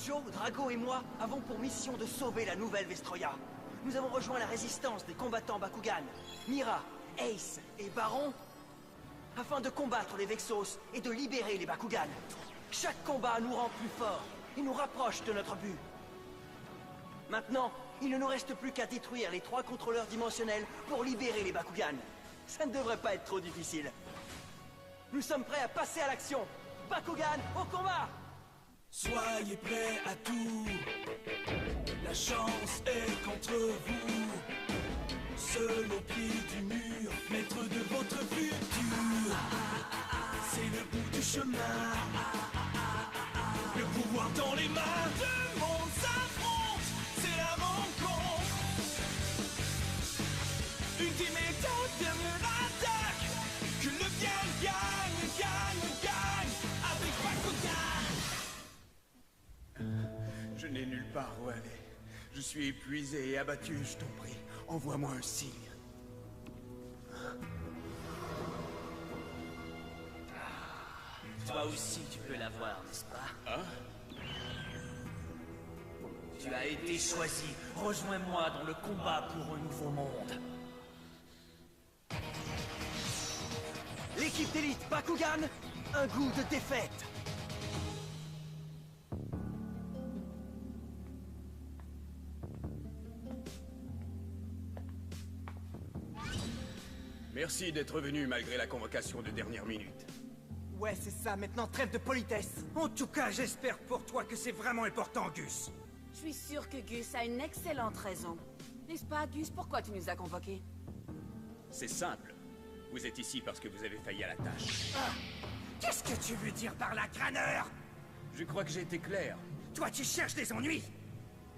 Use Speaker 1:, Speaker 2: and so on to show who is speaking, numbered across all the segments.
Speaker 1: Joe, Drago et moi avons pour mission de sauver la nouvelle Vestroia. Nous avons rejoint la résistance des combattants Bakugan, Mira, Ace et Baron, afin de combattre les Vexos et de libérer les Bakugan. Chaque combat nous rend plus forts et nous rapproche de notre but. Maintenant, il ne nous reste plus qu'à détruire les 3 contrôleurs dimensionnels pour libérer les Bakugan. Ça ne devrait pas être trop difficile. Nous sommes prêts à passer à l'action. Bakugan, au combat!
Speaker 2: Soyez prêts à tout. La chance est contre vous. Seul au pied du mur, maître de votre futur. C'est le bout du chemin. Le pouvoir dans les mains. Deux mondes s'affrontent. C'est la rencontre. Une des méthodes de l'attaque. Que le bien gagne, gagne, gagne. Avec Bakugan. Je n'ai nulle part où aller. Je suis épuisé et abattu, je t'en prie. Envoie-moi un signe.
Speaker 3: Toi aussi, tu peux l'avoir, n'est-ce pas?
Speaker 2: Hein?
Speaker 3: Tu as été choisi. Rejoins-moi dans le combat pour un nouveau monde.
Speaker 1: L'équipe d'élite Bakugan, un goût de défaite.
Speaker 2: Merci d'être venu malgré la convocation de dernière minute.
Speaker 1: Ouais, c'est ça, maintenant trêve de politesse.
Speaker 4: En tout cas, j'espère pour toi que c'est vraiment important, Gus.
Speaker 5: Je suis sûre que Gus a une excellente raison. N'est-ce pas, Gus? Pourquoi tu nous as convoqués?
Speaker 2: C'est simple. Vous êtes ici parce que vous avez failli à la tâche.
Speaker 4: Qu'est-ce que tu veux dire par là, crâneur?
Speaker 2: Je crois que j'ai été clair.
Speaker 4: Toi, tu cherches des ennuis?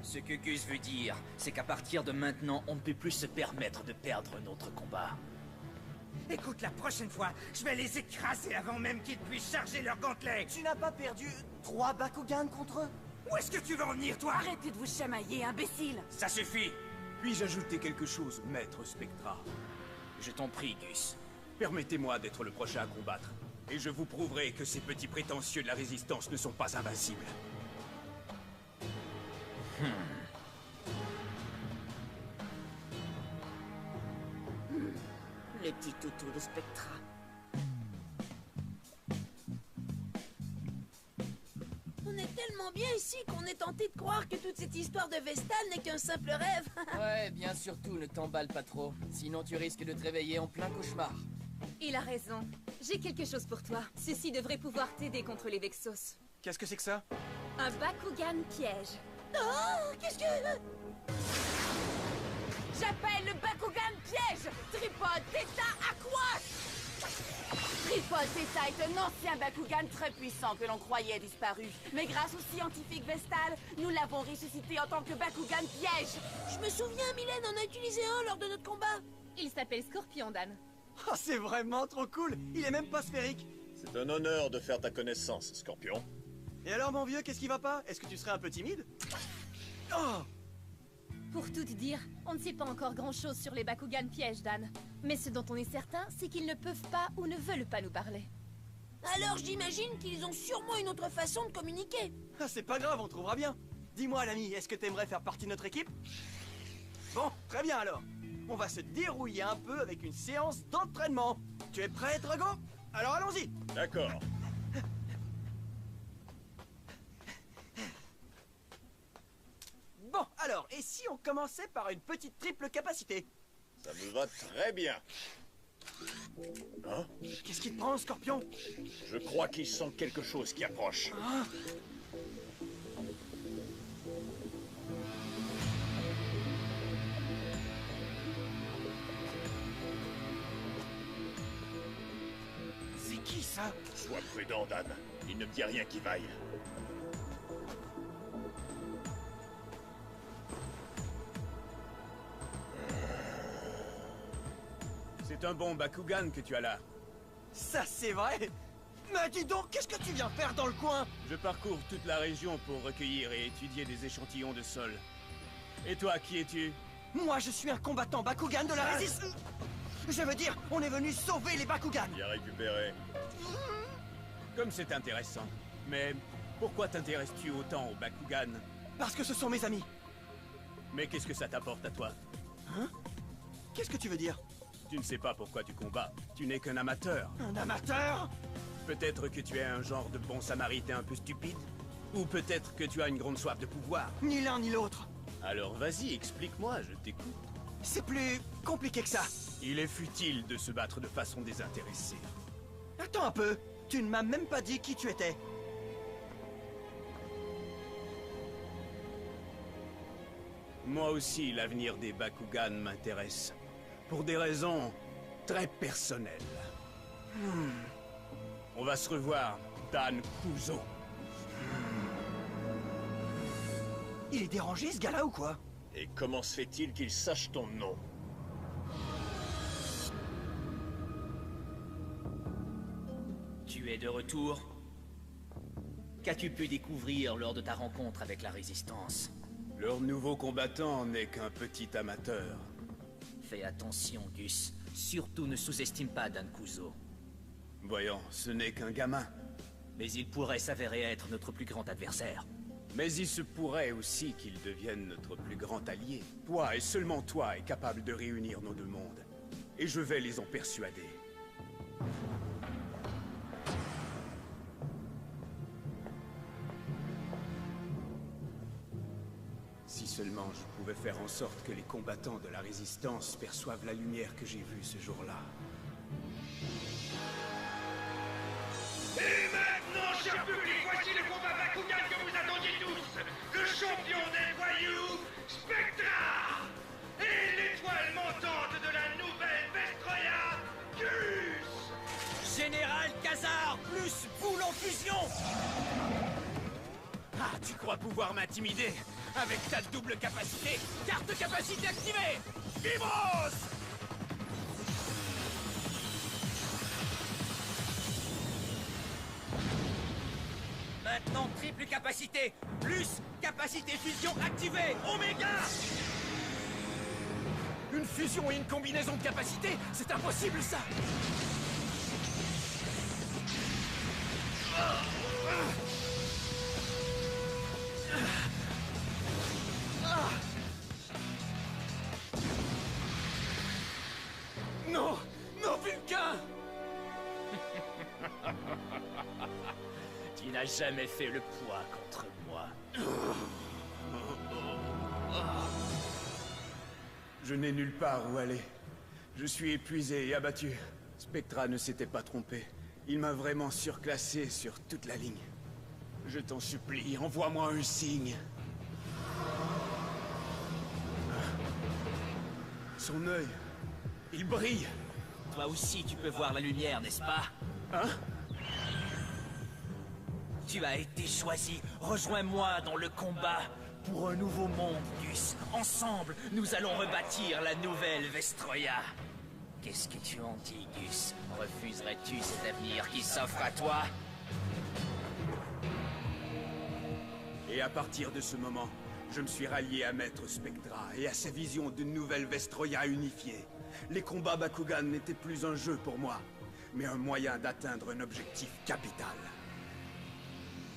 Speaker 3: Ce que Gus veut dire, c'est qu'à partir de maintenant, on ne peut plus se permettre de perdre notre combat.
Speaker 4: Écoute, la prochaine fois, je vais les écraser avant même qu'ils puissent charger leurs gantelets.
Speaker 1: Tu n'as pas perdu 3 Bakugan contre eux?
Speaker 4: Où est-ce que tu veux en venir, toi?
Speaker 5: Arrêtez de vous chamailler, imbécile!
Speaker 2: Ça suffit. Puis-je ajouter quelque chose, maître Spectra?
Speaker 3: Je t'en prie, Gus.
Speaker 2: Permettez-moi d'être le prochain à combattre. Et je vous prouverai que ces petits prétentieux de la résistance ne sont pas invincibles.
Speaker 5: Le petit toutou de Spectra.
Speaker 6: On est tellement bien ici qu'on est tenté de croire que toute cette histoire de Vestal n'est qu'un simple rêve.
Speaker 7: Ouais, bien surtout, ne t'emballe pas trop. Sinon, tu risques de te réveiller en plein cauchemar.
Speaker 8: Il a raison. J'ai quelque chose pour toi. Ceci devrait pouvoir t'aider contre les Vexos.
Speaker 1: Qu'est-ce que c'est que ça?
Speaker 8: Un Bakugan piège.
Speaker 6: Oh, qu'est-ce que...
Speaker 5: J'appelle le Bakugan piège! Tripod Theta Aquash! Tripod Theta est un ancien Bakugan très puissant que l'on croyait disparu. Mais grâce au scientifique Vestal, nous l'avons ressuscité en tant que Bakugan piège!
Speaker 6: Je me souviens, Mylène en a utilisé un lors de notre combat.
Speaker 8: Il s'appelle Scorpion, Dan.
Speaker 1: Oh, c'est vraiment trop cool. Il est même pas sphérique.
Speaker 9: C'est un honneur de faire ta connaissance, Scorpion.
Speaker 1: Et alors, mon vieux, qu'est-ce qui va pas? Est-ce que tu serais un peu timide? Oh!
Speaker 8: Pour tout te dire, on ne sait pas encore grand-chose sur les Bakugan pièges, Dan. Mais ce dont on est certain, c'est qu'ils ne peuvent pas ou ne veulent pas nous parler.
Speaker 6: Alors j'imagine qu'ils ont sûrement une autre façon de communiquer.
Speaker 1: Ah, c'est pas grave, on trouvera bien. Dis-moi, l'ami, est-ce que t'aimerais faire partie de notre équipe? Bon, très bien alors. On va se dérouiller un peu avec une séance d'entraînement. Tu es prêt, Drago? Alors allons-y.
Speaker 9: D'accord.
Speaker 1: Bon, alors, et si on commençait par une petite triple capacité?
Speaker 9: Ça me va très bien. Hein?
Speaker 1: Qu'est-ce qui te prend, Scorpion?
Speaker 9: Je crois qu'il sent quelque chose qui approche.
Speaker 1: Hein? C'est qui ça?
Speaker 9: Sois prudent, Dan. Il ne me dit rien qui vaille.
Speaker 2: C'est un bon Bakugan que tu as là.
Speaker 1: Ça, c'est vrai? Mais dis donc, qu'est-ce que tu viens faire dans le coin?
Speaker 2: Je parcours toute la région pour recueillir et étudier des échantillons de sol. Et toi, qui es-tu?
Speaker 1: Moi, je suis un combattant Bakugan de la résistance. Je veux dire, on est venu sauver les Bakugan.
Speaker 9: Bien récupéré.
Speaker 2: Comme c'est intéressant. Mais
Speaker 10: Pourquoi t'intéresses-tu autant aux Bakugan?
Speaker 1: Parce que ce sont mes amis.
Speaker 10: Mais qu'est-ce que ça t'apporte à toi?
Speaker 1: Hein? Qu'est-ce que tu veux dire?
Speaker 10: Tu ne sais pas pourquoi tu combats. Tu n'es qu'un amateur.
Speaker 1: Un amateur?
Speaker 10: Peut-être que tu es un genre de bon samaritain un peu stupide? Ou peut-être que tu as une grande soif de pouvoir?
Speaker 1: Ni l'un ni l'autre.
Speaker 10: Alors vas-y, explique-moi, je t'écoute.
Speaker 1: C'est plus compliqué que ça.
Speaker 10: Il est futile de se battre de façon désintéressée.
Speaker 1: Attends un peu. Tu ne m'as même pas dit qui tu étais.
Speaker 10: Moi aussi, l'avenir des Bakugan m'intéresse. Pour des raisons très personnelles. On va se revoir, Dan Kuzo.
Speaker 1: Il est dérangé, ce gars-là, ou quoi?
Speaker 9: Et comment se fait-il qu'il sache ton nom?
Speaker 3: Tu es de retour? Qu'as-tu pu découvrir lors de ta rencontre avec la Résistance?
Speaker 10: Leur nouveau combattant n'est qu'un petit amateur.
Speaker 3: Fais attention, Gus. Surtout ne sous-estime pas Dan Kuzo.
Speaker 10: Voyons, ce n'est qu'un gamin.
Speaker 3: Mais il pourrait s'avérer être notre plus grand adversaire.
Speaker 10: Mais il se pourrait aussi qu'il devienne notre plus grand allié. Toi, et seulement toi, est capable de réunir nos deux mondes. Et je vais les en persuader. Si seulement je pouvais faire en sorte que les combattants de la Résistance perçoivent la lumière que j'ai vue ce jour-là.
Speaker 4: Et maintenant, cher public, voici le combat Bakugan que vous attendiez tous. Le champion des voyous, Spectra. Et l'étoile montante de la nouvelle Vestroya, Gus.
Speaker 3: Général Khazar plus boule en fusion!
Speaker 10: Ah, tu crois pouvoir m'intimider? Avec ta double capacité? Carte capacité activée! Vivos!
Speaker 3: Maintenant, triple capacité, plus capacité fusion activée, Oméga!
Speaker 10: Une fusion et une combinaison de capacités? C'est impossible, ça! Non! Non, Vulcain!
Speaker 3: Tu n'as jamais fait le poids contre moi.
Speaker 10: Je n'ai nulle part où aller. Je suis épuisé et abattu. Spectra ne s'était pas trompé. Il m'a vraiment surclassé sur toute la ligne. Je t'en supplie, envoie-moi un signe. Son œil, il brille.
Speaker 3: Toi aussi, tu peux voir la lumière, n'est-ce pas?
Speaker 10: Hein?
Speaker 3: Tu as été choisi. Rejoins-moi dans le combat pour un nouveau monde, Gus. Ensemble, nous allons rebâtir la nouvelle Vestroya. Qu'est-ce que tu en dis, Gus? Refuserais-tu cet avenir qui s'offre à toi?
Speaker 10: Et à partir de ce moment, je me suis rallié à Maître Spectra et à sa vision d'une nouvelle Vestroya unifiée. Les combats Bakugan n'étaient plus un jeu pour moi, mais un moyen d'atteindre un objectif capital.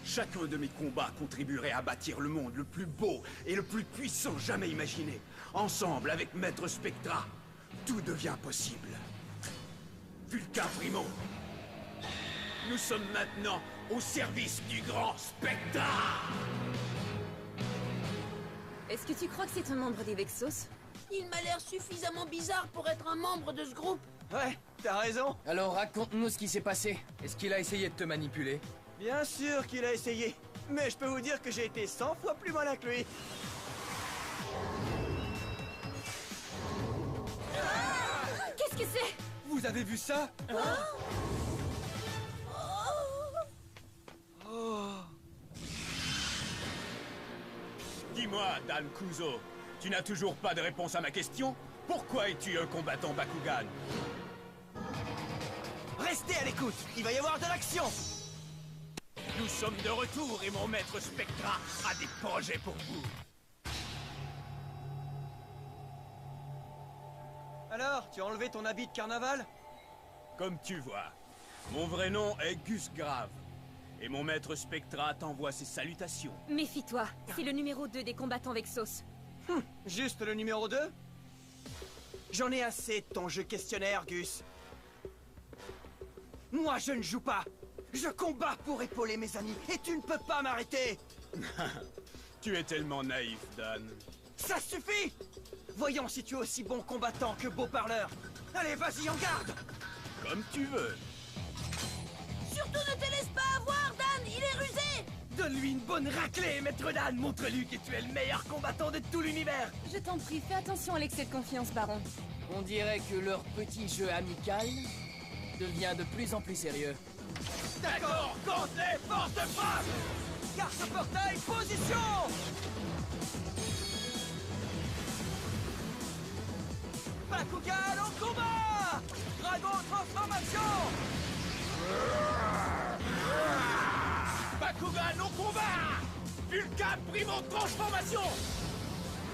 Speaker 10: Chacun de mes combats contribuerait à bâtir le monde le plus beau et le plus puissant jamais imaginé. Ensemble, avec Maître Spectra, tout devient possible. Vulcain Primo, nous sommes maintenant au service du grand Spectra!
Speaker 8: Est-ce que tu crois que c'est un membre des Vexos?
Speaker 6: Il m'a l'air suffisamment bizarre pour être un membre de ce groupe.
Speaker 1: Ouais, t'as raison.
Speaker 7: Alors raconte-nous ce qui s'est passé. Est-ce qu'il a essayé de te manipuler?
Speaker 1: Bien sûr qu'il a essayé. Mais je peux vous dire que j'ai été 100 fois plus malin que lui.
Speaker 8: Qu'est-ce que c'est?
Speaker 4: Vous avez vu ça?
Speaker 10: Dis-moi, Dan Kuzo, tu n'as toujours pas de réponse à ma question? Pourquoi es-tu un combattant Bakugan?
Speaker 1: Restez à l'écoute, il va y avoir de l'action.
Speaker 10: Nous sommes de retour et mon maître Spectra a des projets pour vous.
Speaker 1: Alors, tu as enlevé ton habit de carnaval?
Speaker 10: Comme tu vois, mon vrai nom est Gus Grave. Et mon maître Spectra t'envoie ses salutations.
Speaker 8: Méfie-toi, c'est le numéro 2 des combattants Vexos.
Speaker 1: Juste le numéro 2? J'en ai assez de ton jeu questionnaire, Gus. Moi, je ne joue pas. Je combats pour épauler mes amis, et tu ne peux pas m'arrêter.
Speaker 10: Tu es tellement naïf, Dan.
Speaker 1: Ça suffit! Voyons si tu es aussi bon combattant que beau parleur. Allez, vas-y, en garde!
Speaker 10: Comme tu veux.
Speaker 6: Surtout ne te laisse pas avoir, Dan, il est rusé!
Speaker 1: Donne-lui une bonne raclée, maître Dan. Montre-lui que tu es le meilleur combattant de tout l'univers.
Speaker 8: Je t'en prie, fais attention à l'excès de confiance, Baron.
Speaker 7: On dirait que leur petit jeu amical devient de plus en plus sérieux.
Speaker 1: D'accord, comptez, force de frappe! Carte portail, position! Bakugan au combat! Dragon transformation!
Speaker 10: Bakugan au combat! Vulcain Primo transformation!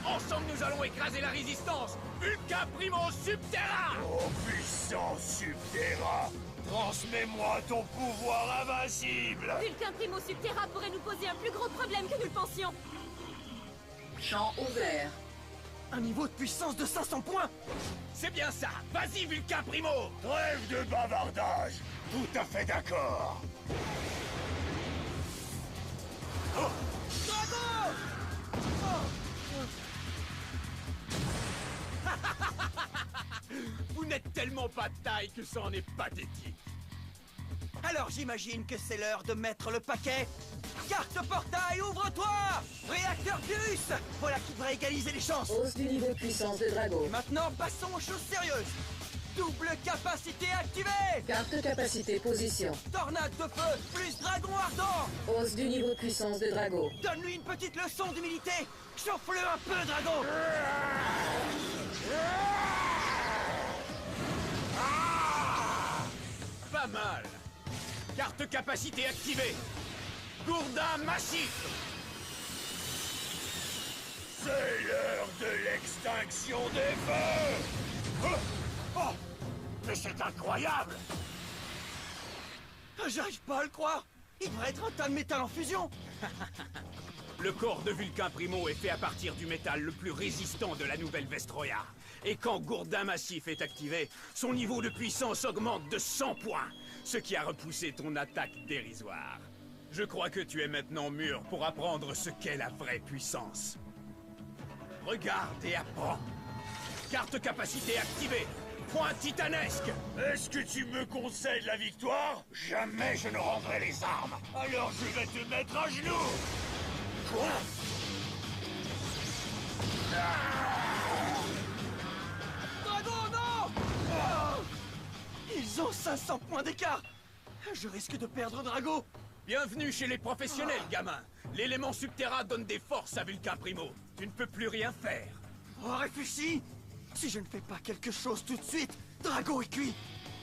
Speaker 10: Ensemble, nous allons écraser la résistance! Vulcain Primo Subterra!
Speaker 4: Oh puissant Subterra, transmets-moi ton pouvoir invincible!
Speaker 8: Vulcain Primo Subterra pourrait nous poser un plus gros problème que nous le pensions.
Speaker 11: Champ ouvert.
Speaker 1: Un niveau de puissance de 500 points!
Speaker 10: C'est bien ça! Vas-y, Vulcain Primo!
Speaker 4: Trêve de bavardage! Tout à fait d'accord!
Speaker 1: Dragon!
Speaker 10: Vous n'êtes tellement pas de taille que ça en est pathétique.
Speaker 1: Alors j'imagine que c'est l'heure de mettre le paquet. Carte portail, ouvre-toi! Réacteur Pyrrhus! Voilà qui devrait égaliser les chances.
Speaker 11: Hausse du niveau de puissance de Drago.
Speaker 1: Et maintenant, passons aux choses sérieuses. Double capacité activée!
Speaker 11: Carte capacité position.
Speaker 1: Tornade de feu, plus dragon ardent!
Speaker 11: Hausse du niveau de puissance de Drago.
Speaker 1: Donne-lui une petite leçon d'humilité! Chauffe-le un peu, dragon!
Speaker 10: Pas mal. Carte capacité activée. Gourdin massif.
Speaker 4: C'est l'heure de l'extinction des feux! Oh, mais c'est incroyable!
Speaker 1: J'arrive pas à le croire! Il devrait être un tas de métal en fusion!
Speaker 10: Le corps de Vulcain Primo est fait à partir du métal le plus résistant de la nouvelle Vestroia. Et quand Gourdin Massif est activé, son niveau de puissance augmente de 100 points, ce qui a repoussé ton attaque dérisoire. Je crois que tu es maintenant mûr pour apprendre ce qu'est la vraie puissance. Regarde et apprends. Carte capacité activée. Point titanesque.
Speaker 4: Est-ce que tu me concèdes la victoire? Jamais je ne rendrai les armes. Alors je vais te mettre à genoux. Quoi?
Speaker 1: Dragon, non! Oh! Ils ont 500 points d'écart! Je risque de perdre Drago!
Speaker 10: Bienvenue chez les professionnels, gamin. L'élément Subterra donne des forces à Vulcain Primo. Tu ne peux plus rien faire.
Speaker 1: Oh, réfléchis! Si je ne fais pas quelque chose tout de suite, Drago est cuit!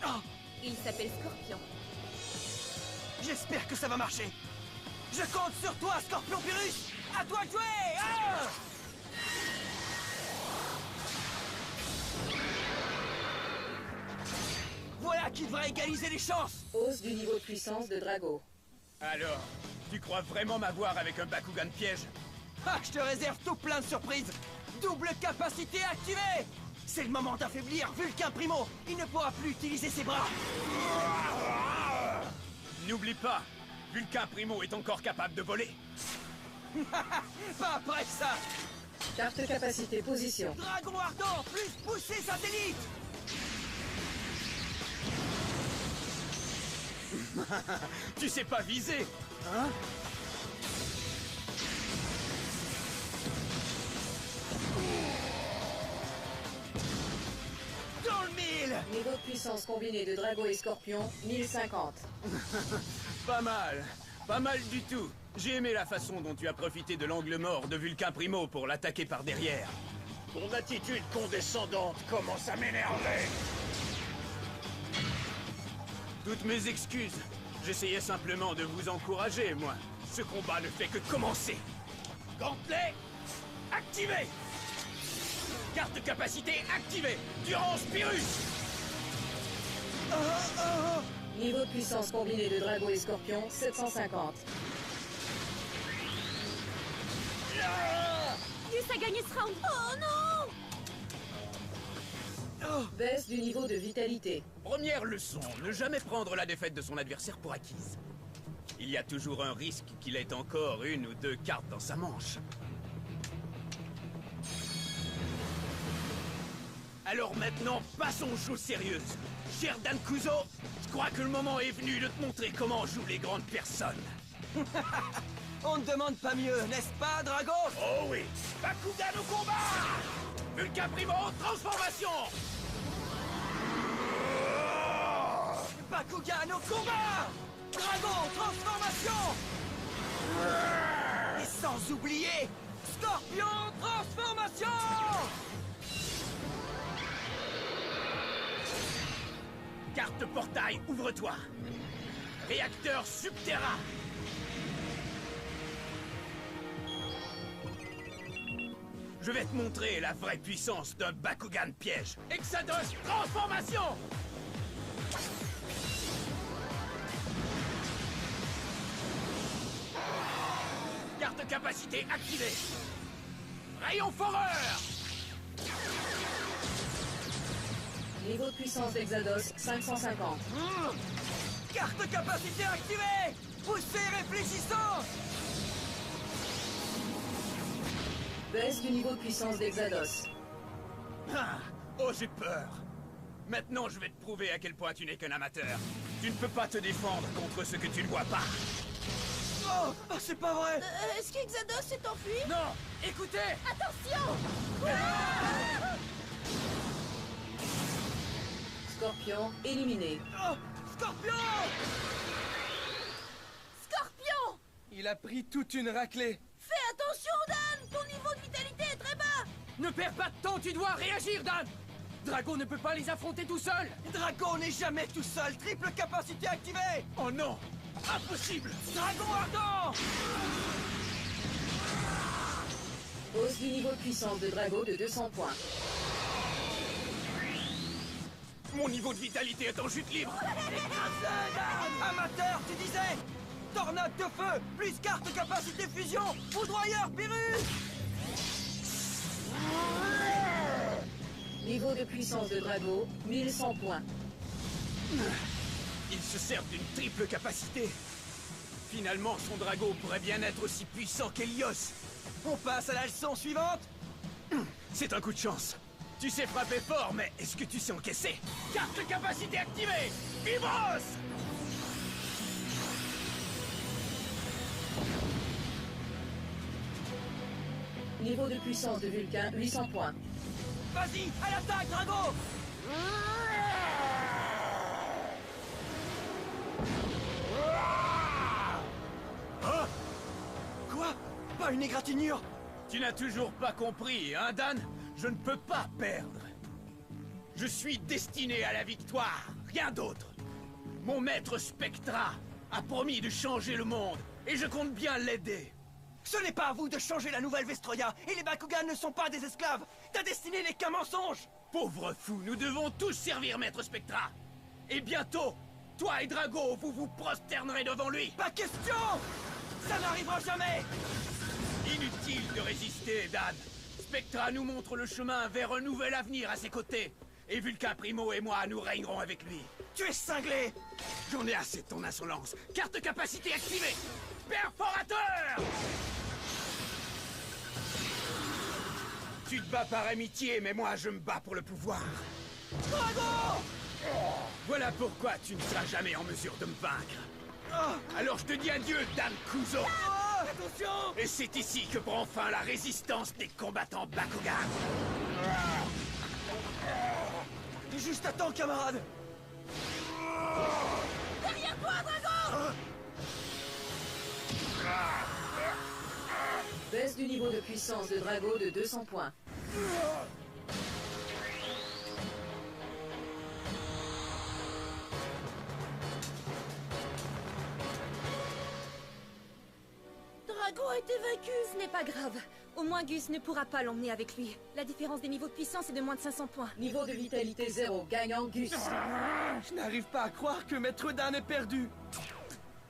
Speaker 1: Oh,
Speaker 8: Il s'appelle Scorpion.
Speaker 1: j'espère que ça va marcher! Je compte sur toi, Scorpion Pyrrhus! À toi de jouer! Ah! Voilà qui devrait égaliser les chances!
Speaker 11: Hausse du niveau de puissance de Drago.
Speaker 10: Alors, tu crois vraiment m'avoir avec un Bakugan piège?
Speaker 1: Ah, je te réserve tout plein de surprises! Double capacité activée! C'est le moment d'affaiblir Vulcain Primo! Il ne pourra plus utiliser ses bras!
Speaker 10: N'oublie pas, Vulcain Primo est encore capable de voler.
Speaker 1: Pas après ça!
Speaker 11: Carte capacité position.
Speaker 1: Dragon ardent, plus poussée satellite!
Speaker 10: Tu sais pas viser, hein?
Speaker 1: Dans le mille!
Speaker 11: Niveau de puissance combiné de Drago et Scorpion, 1050.
Speaker 10: Pas mal. Pas mal du tout. J'ai aimé la façon dont tu as profité de l'angle mort de Vulcain Primo pour l'attaquer par derrière.
Speaker 4: Ton attitude condescendante commence à m'énerver.
Speaker 10: Toutes mes excuses. J'essayais simplement de vous encourager, moi. Ce combat ne fait que commencer. Gantelet, activé! Carte capacité activée! Durance Pyrrhus!
Speaker 11: Niveau de puissance combiné de Drago et Scorpion, 750.
Speaker 8: Gus a gagné ce round.
Speaker 6: Oh non!
Speaker 11: Baisse du niveau de vitalité.
Speaker 10: Première leçon, ne jamais prendre la défaite de son adversaire pour acquise. Il y a toujours un risque qu'il ait encore une ou deux cartes dans sa manche. Alors maintenant, passons aux choses sérieuses. Cher Dan Kuzo, je crois que le moment est venu de te montrer comment jouent les grandes personnes.
Speaker 1: On ne demande pas mieux, n'est-ce pas, Drago?
Speaker 10: Oh oui, Bakugan au combat! Vulcain Primo, transformation!
Speaker 1: Bakugan au combat! Drago, transformation! Et sans oublier, Scorpion, transformation!
Speaker 10: Carte portail, ouvre-toi! Réacteur Subterra! Je vais te montrer la vraie puissance d'un Bakugan piège. Exados, transformation! Carte capacité activée. Rayon foreur!
Speaker 11: Niveau de puissance d'Exados, 550.
Speaker 1: Carte capacité activée! Poussez réfléchissant!
Speaker 11: Baisse du niveau de puissance d'Exados.
Speaker 10: Ah, oh, j'ai peur. Maintenant, je vais te prouver à quel point tu n'es qu'un amateur. Tu ne peux pas te défendre contre ce que tu ne vois pas.
Speaker 1: Oh, c'est pas vrai!
Speaker 6: Est-ce qu'Exados s'est enfui?
Speaker 7: Non! Écoutez!
Speaker 8: Attention!
Speaker 11: Scorpion éliminé.
Speaker 1: Oh, Scorpion!
Speaker 8: Scorpion!
Speaker 7: Il a pris toute une raclée.
Speaker 6: Fais attention, Dan! Ton niveau de vitalité est très bas!
Speaker 7: Ne perds pas de temps, tu dois réagir, Dan! Drago ne peut pas les affronter tout seul!
Speaker 1: Drago n'est jamais tout seul! Triple capacité activée!
Speaker 10: Oh non! Impossible!
Speaker 1: Dragon ardent!
Speaker 11: Hausse du niveau de puissance de Drago de 200 points.
Speaker 10: Mon niveau de vitalité est en chute libre!
Speaker 1: Amateur, tu disais! Tornade de feu, plus carte capacité fusion, foudroyeur Pyrrhus!
Speaker 11: Niveau de puissance de Drago, 1100 points.
Speaker 10: Il se sert d'une triple capacité. Finalement, son Drago pourrait bien être aussi puissant qu'Helios.
Speaker 1: On passe à la leçon suivante?
Speaker 10: C'est un coup de chance. Tu sais frapper fort, mais est-ce que tu sais encaisser? Carte capacité activée! Vibros!
Speaker 11: Niveau de puissance de Vulcain, 800 points.
Speaker 1: Vas-y, à l'attaque, Drago!
Speaker 10: Hein?
Speaker 1: Quoi? Pas une égratignure?
Speaker 10: Tu n'as toujours pas compris, hein, Dan? Je ne peux pas perdre. Je suis destiné à la victoire, rien d'autre. Mon maître Spectra a promis de changer le monde, et je compte bien l'aider.
Speaker 1: Ce n'est pas à vous de changer la nouvelle Vestroya, et les Bakugan ne sont pas des esclaves! Ta destinée n'est qu'un mensonge!
Speaker 10: Pauvre fou, nous devons tous servir maître Spectra. Et bientôt, toi et Drago, vous vous prosternerez devant lui.
Speaker 1: Pas question! Ça n'arrivera jamais!
Speaker 10: Inutile de résister, Dan. Spectra nous montre le chemin vers un nouvel avenir à ses côtés. Et Vulcain Primo et moi, nous régnerons avec lui.
Speaker 1: Tu es cinglé!
Speaker 10: J'en ai assez de ton insolence. Carte capacité activée. Perforateur! Tu te bats par amitié, mais moi, je me bats pour le pouvoir.
Speaker 1: Drago!
Speaker 10: Voilà pourquoi tu ne seras jamais en mesure de me vaincre. Alors je te dis adieu, Dan Kuzo.
Speaker 1: Attention!
Speaker 10: Et c'est ici que prend fin la résistance des combattants Bakugan.
Speaker 1: Juste à temps, camarade!
Speaker 6: Derrière toi, Drago!
Speaker 11: Baisse du niveau de puissance de Drago de 200 points.
Speaker 6: Drago a été vaincu!
Speaker 8: Ce n'est pas grave. Au moins Gus ne pourra pas l'emmener avec lui. La différence des niveaux de puissance est de moins de 500 points.
Speaker 11: Niveau de vitalité 0, gagnant Gus.
Speaker 2: Je n'arrive pas à croire que Maître Dan est perdu.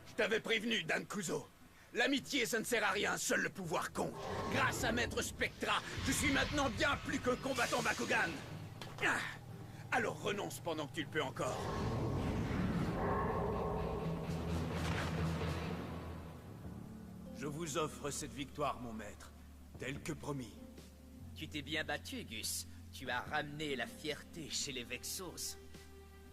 Speaker 10: Je t'avais prévenu, Dan Kuzo. L'amitié, ça ne sert à rien, seul le pouvoir compte. Grâce à Maître Spectra, je suis maintenant bien plus que combattant Bakugan. Ah, alors renonce pendant que tu le peux encore.
Speaker 2: Je vous offre cette victoire, mon maître, tel que promis.
Speaker 3: Tu t'es bien battu, Gus. Tu as ramené la fierté chez les Vexos.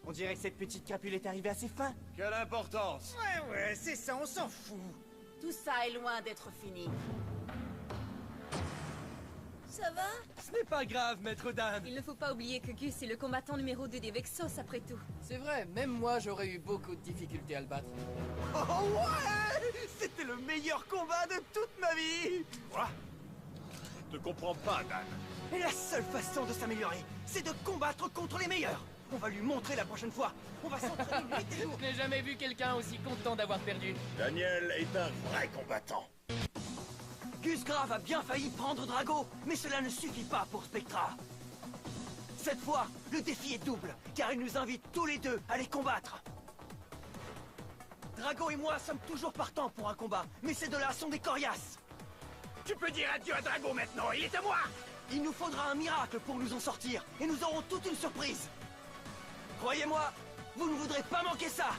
Speaker 1: On dirait que cette petite crapule est arrivée à ses fins.
Speaker 2: Quelle importance!
Speaker 3: Ouais, c'est ça, on s'en fout.
Speaker 5: Tout ça est loin d'être fini.
Speaker 6: Ça va?
Speaker 2: Ce n'est pas grave, Maître Dan.
Speaker 8: Il ne faut pas oublier que Gus est le combattant numéro 2 des Vexos après tout.
Speaker 7: C'est vrai, même moi j'aurais eu beaucoup de difficultés à le battre.
Speaker 1: Oh ouais! C'était le meilleur combat de toute ma vie!
Speaker 9: Quoi? Je te comprends pas, Dan.
Speaker 1: Et la seule façon de s'améliorer, c'est de combattre contre les meilleurs. On va lui montrer la prochaine fois. On va s'entraîner nuit et jour.
Speaker 7: Je n'ai jamais vu quelqu'un aussi content d'avoir perdu.
Speaker 9: Daniel est un vrai combattant.
Speaker 1: Gus Grave a bien failli prendre Drago, mais cela ne suffit pas pour Spectra. Cette fois, le défi est double, car il nous invite tous les deux à les combattre. Drago et moi sommes toujours partants pour un combat, mais ces deux-là sont des coriaces.
Speaker 10: Tu peux dire adieu à Drago maintenant, il est à moi!
Speaker 1: Il nous faudra un miracle pour nous en sortir, et nous aurons toute une surprise. Croyez-moi, vous ne voudrez pas manquer ça.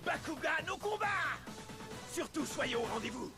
Speaker 10: Bakugan au combat! Surtout soyez au rendez-vous!